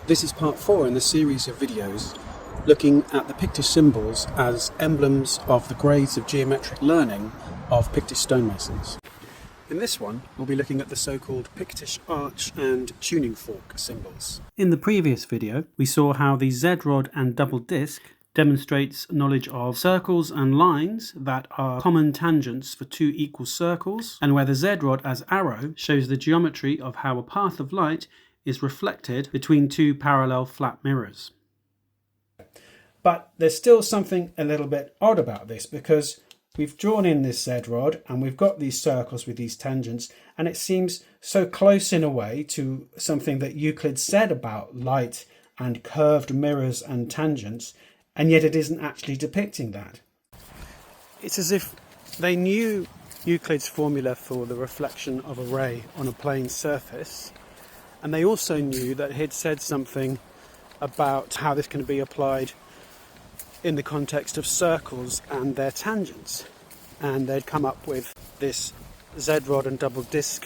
This is part 4 in the series of videos looking at the Pictish symbols as emblems of the grades of geometric learning of Pictish stonemasons. In this one, we'll be looking at the so-called Pictish arch and tuning fork symbols. In the previous video, we saw how the Z-rod and double disc demonstrates knowledge of circles and lines that are common tangents for two equal circles, and where the Z-rod as arrow shows the geometry of how a path of light is reflected between two parallel flat mirrors. But there's still something a little bit odd about this, because we've drawn in this Z-rod and we've got these circles with these tangents, and it seems so close in a way to something that Euclid said about light and curved mirrors and tangents, and yet it isn't actually depicting that. It's as if they knew Euclid's formula for the reflection of a ray on a plane surface, and they also knew that he'd said something about how this can be applied in the context of circles and their tangents. And they'd come up with this Z-rod and double disc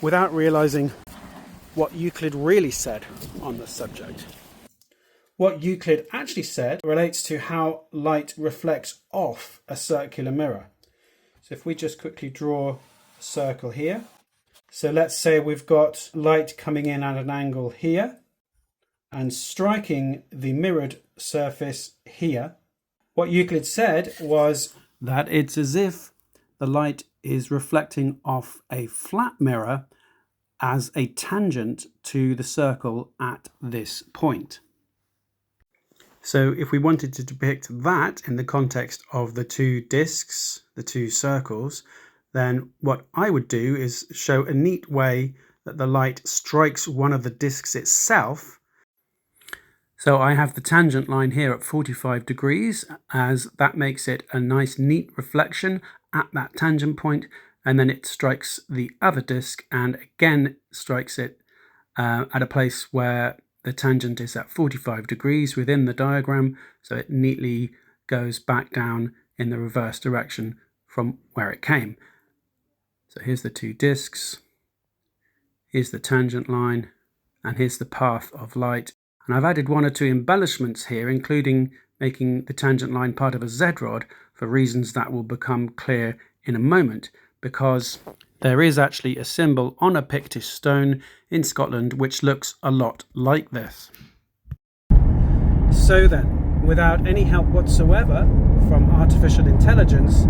without realizing what Euclid really said on the subject. What Euclid actually said relates to how light reflects off a circular mirror. So if we just quickly draw a circle here. So let's say we've got light coming in at an angle here and striking the mirrored surface here. What Euclid said was that it's as if the light is reflecting off a flat mirror as a tangent to the circle at this point. So if we wanted to depict that in the context of the two discs, the two circles, then what I would do is show a neat way that the light strikes one of the discs itself. So I have the tangent line here at 45 degrees, as that makes it a nice neat reflection at that tangent point, and then it strikes the other disc and again strikes it at a place where the tangent is at 45 degrees within the diagram, so it neatly goes back down in the reverse direction from where it came. So here's the two discs, here's the tangent line, and here's the path of light. And I've added one or two embellishments here, including making the tangent line part of a Z-rod for reasons that will become clear in a moment, because there is actually a symbol on a Pictish stone in Scotland which looks a lot like this. So then, without any help whatsoever from artificial intelligence,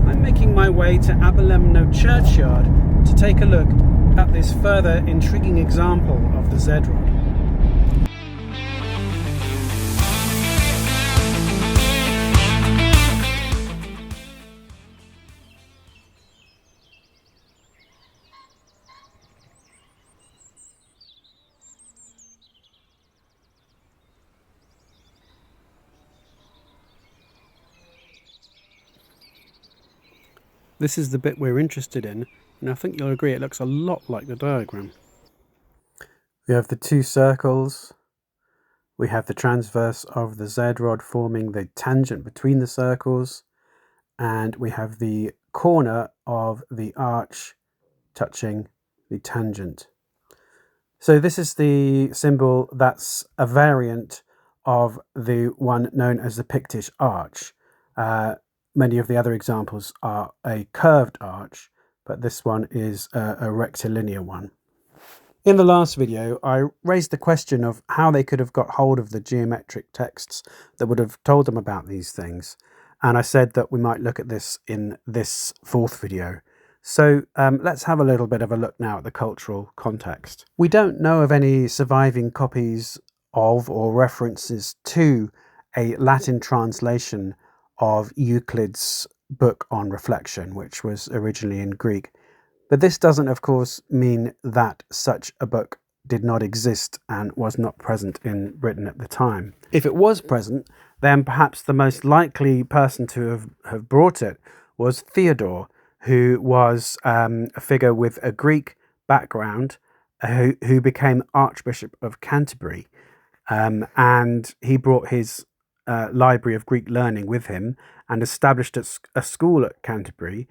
I'm making my way to Aberlemno churchyard to take a look at this further intriguing example of the Z-rod. This is the bit we're interested in, and I think you'll agree it looks a lot like the diagram. We have the two circles, we have the transverse of the Z-rod forming the tangent between the circles, and we have the corner of the arch touching the tangent. So this is the symbol that's a variant of the one known as the Pictish arch. Many of the other examples are a curved arch, but this one is a rectilinear one. In the last video, I raised the question of how they could have got hold of the geometric texts that would have told them about these things. And I said that we might look at this in this fourth video. So let's have a little bit of a look now at the cultural context. We don't know of any surviving copies of or references to a Latin translation of Euclid's book on reflection, which was originally in Greek. But this doesn't, of course, mean that such a book did not exist and was not present in Britain at the time. If it was present, then perhaps the most likely person to have brought it was Theodore, who was a figure with a Greek background who became Archbishop of Canterbury. And he brought his library of Greek learning with him and established a school at Canterbury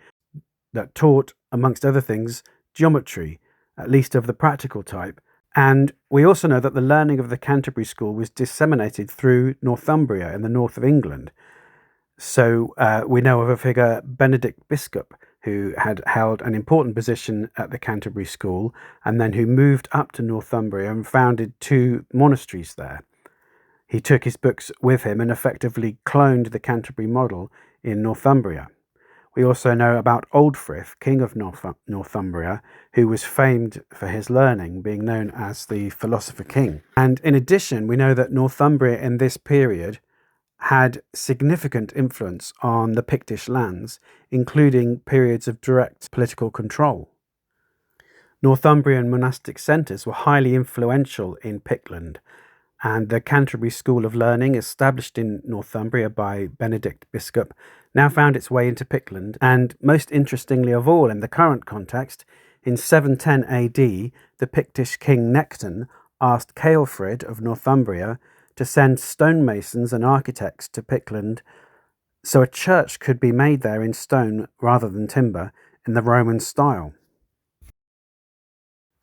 that taught, amongst other things, geometry, at least of the practical type, And we also know that the learning of the Canterbury School was disseminated through Northumbria in the north of England. So we know of a figure, Benedict Biscop, who had held an important position at the Canterbury School and then who moved up to Northumbria and founded 2 monasteries there. He took his books with him and effectively cloned the Canterbury model in Northumbria. We also know about Aldfrith, king of Northumbria, who was famed for his learning, being known as the Philosopher King. And in addition, we know that Northumbria in this period had significant influence on the Pictish lands, including periods of direct political control. Northumbrian monastic centres were highly influential in Pictland, and the Canterbury School of Learning, established in Northumbria by Benedict Biscop, now found its way into Pictland, and most interestingly of all in the current context, in 710 AD, the Pictish king Necton asked Ceolfrid of Northumbria to send stonemasons and architects to Pictland so a church could be made there in stone rather than timber in the Roman style.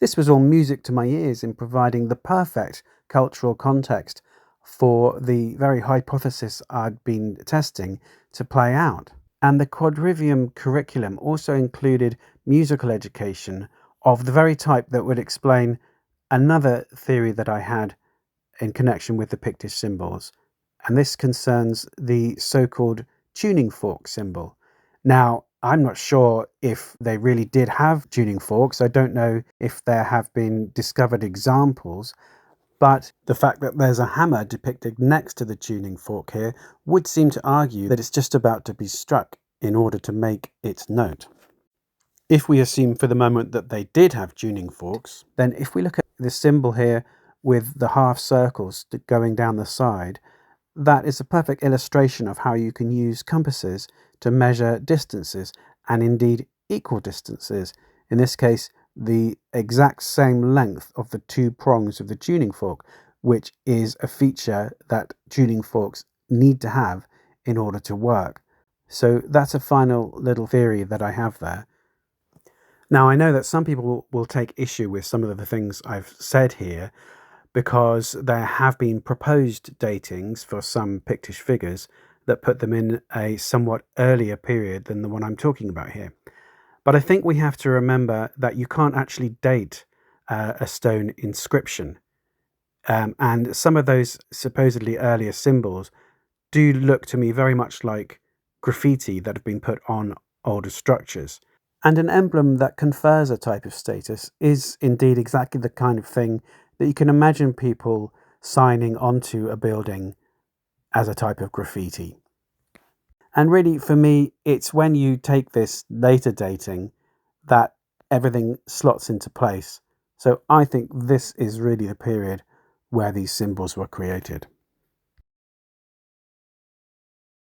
This was all music to my ears in providing the perfect cultural context for the very hypothesis I'd been testing to play out. And the quadrivium curriculum also included musical education of the very type that would explain another theory that I had in connection with the Pictish symbols, and this concerns the so-called tuning fork symbol. Now, I'm not sure if they really did have tuning forks. I don't know if there have been discovered examples, but the fact that there's a hammer depicted next to the tuning fork here would seem to argue that it's just about to be struck in order to make its note. If we assume for the moment that they did have tuning forks, then if we look at this symbol here with the half circles going down the side, that is a perfect illustration of how you can use compasses to measure distances, and indeed equal distances. In this case, the exact same length of the 2 prongs of the tuning fork, which is a feature that tuning forks need to have in order to work. So that's a final little theory that I have there. Now, I know that some people will take issue with some of the things I've said here, because there have been proposed datings for some Pictish figures that put them in a somewhat earlier period than the one I'm talking about here. But I think we have to remember that you can't actually date a stone inscription. And some of those supposedly earlier symbols do look to me very much like graffiti that have been put on older structures. And an emblem that confers a type of status is indeed exactly the kind of thing that you can imagine people signing onto a building as a type of graffiti. And really, for me, it's when you take this later dating that everything slots into place. So I think this is really the period where these symbols were created.